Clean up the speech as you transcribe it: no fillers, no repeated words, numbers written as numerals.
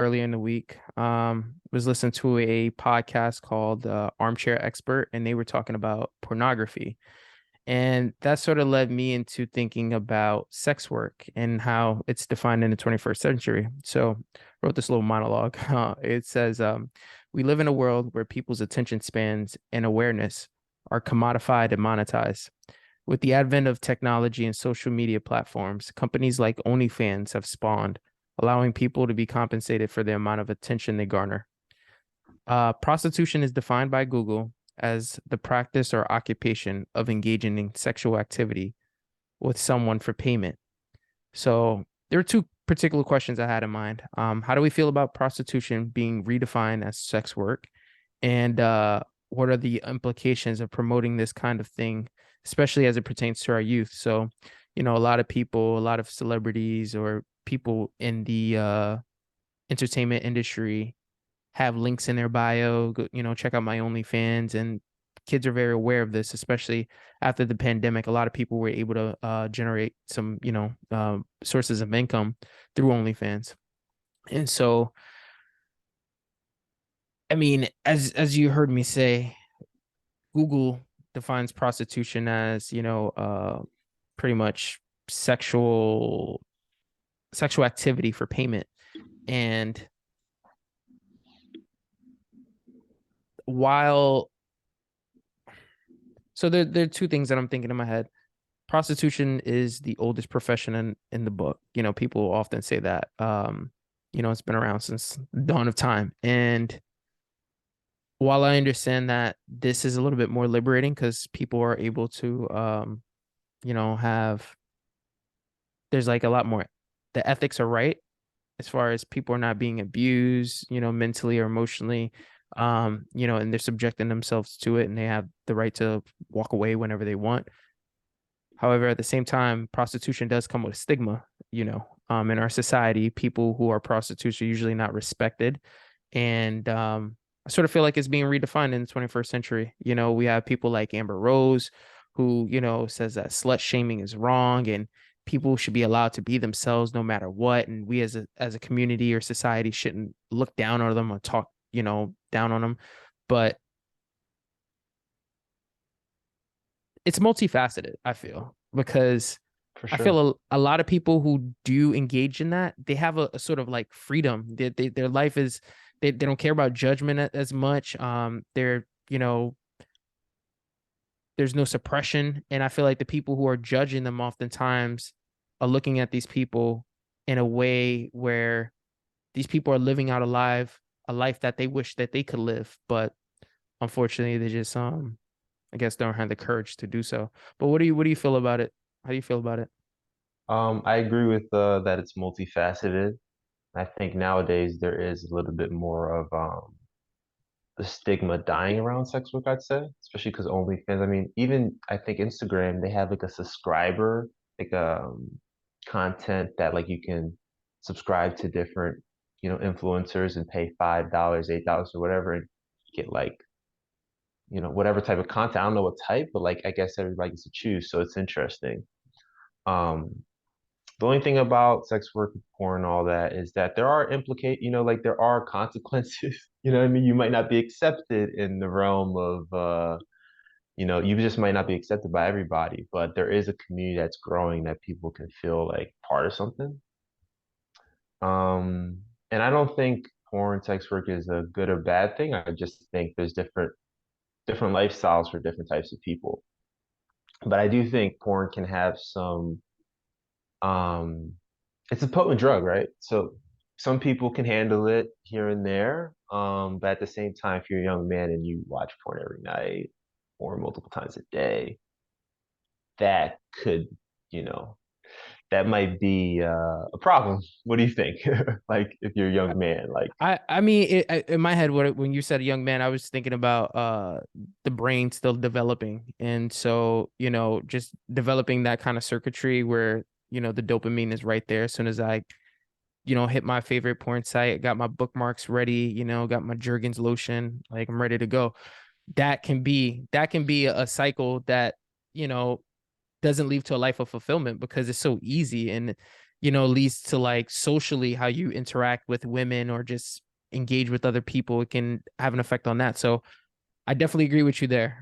earlier in the week. Was listening to a podcast called Armchair Expert, and they were talking about pornography. And that sort of led me into thinking about sex work and how it's defined in the 21st century. So I wrote this little monologue. It says, we live in a world where people's attention spans and awareness are commodified and monetized. With the advent of technology and social media platforms, companies like OnlyFans have spawned, allowing people to be compensated for the amount of attention they garner. Prostitution is defined by Google as the practice or occupation of engaging in sexual activity with someone for payment. So there are two particular questions I had in mind. How do we feel about prostitution being redefined as sex work? And what are the implications of promoting this kind of thing, especially as it pertains to our youth? So, a lot of people, a lot of celebrities or people in the entertainment industry have links in their bio. Check out my OnlyFans, and kids are very aware of this, especially after the pandemic. A lot of people were able to generate some, sources of income through OnlyFans, and so, I mean, as you heard me say, Google defines prostitution as, pretty much sexual activity for payment. And while so there are two things that I'm thinking in my head. Prostitution is the oldest profession in the book. People often say that. It's been around since the dawn of time. And while I understand that this is a little bit more liberating because people are able to have there's like a lot more, the ethics are right as far as people are not being abused, mentally or emotionally, and they're subjecting themselves to it and they have the right to walk away whenever they want. However, at the same time, prostitution does come with a stigma, in our society. People who are prostitutes are usually not respected. And I sort of feel like it's being redefined in the 21st century. We have people like Amber Rose, who, says that slut shaming is wrong and people should be allowed to be themselves no matter what. And we as a community or society shouldn't look down on them or talk, down on them. But it's multifaceted, I feel, because For I sure. feel a lot of people who do engage in that, they have a sort of like freedom. Their life is, they don't care about judgment as much. They're, there's no suppression. And I feel like the people who are judging them oftentimes are looking at these people in a way where these people are living out a life that they wish that they could live. But unfortunately, they just, I guess, don't have the courage to do so. But what do you feel about it? How do you feel about it? I agree with that it's multifaceted. I think nowadays there is a little bit more of the stigma dying around sex work, I'd say, especially because OnlyFans. I mean, even I think Instagram, they have like a subscriber, like content that like you can subscribe to different, influencers and pay $5, $8 or whatever and get like, whatever type of content. I don't know what type, but like I guess everybody gets to choose. So it's interesting. Um, the only thing about sex work, porn, all that is that there are like there are consequences. You know what I mean? You might not be accepted in the realm of, you just might not be accepted by everybody, but there is a community that's growing that people can feel like part of something. Um, and I don't think porn sex work is a good or bad thing. I just think there's different lifestyles for different types of people. But I do think porn can have some um it's a potent drug, right? So some people can handle it here and there. But at the same time, if you're a young man and you watch porn every night or multiple times a day, that could, you know, that might be a problem. What do you think? Like if you're a young man, like I mean, in my head, when you said a young man, I was thinking about the brain still developing, and so just developing that kind of circuitry where the dopamine is right there as soon as I hit my favorite porn site, got my bookmarks ready, got my Jergens lotion, like I'm ready to go. That can be a cycle that you know doesn't lead to a life of fulfillment because it's so easy. And leads to like socially how you interact with women or just engage with other people. It can have an effect on that. So I definitely agree with you there.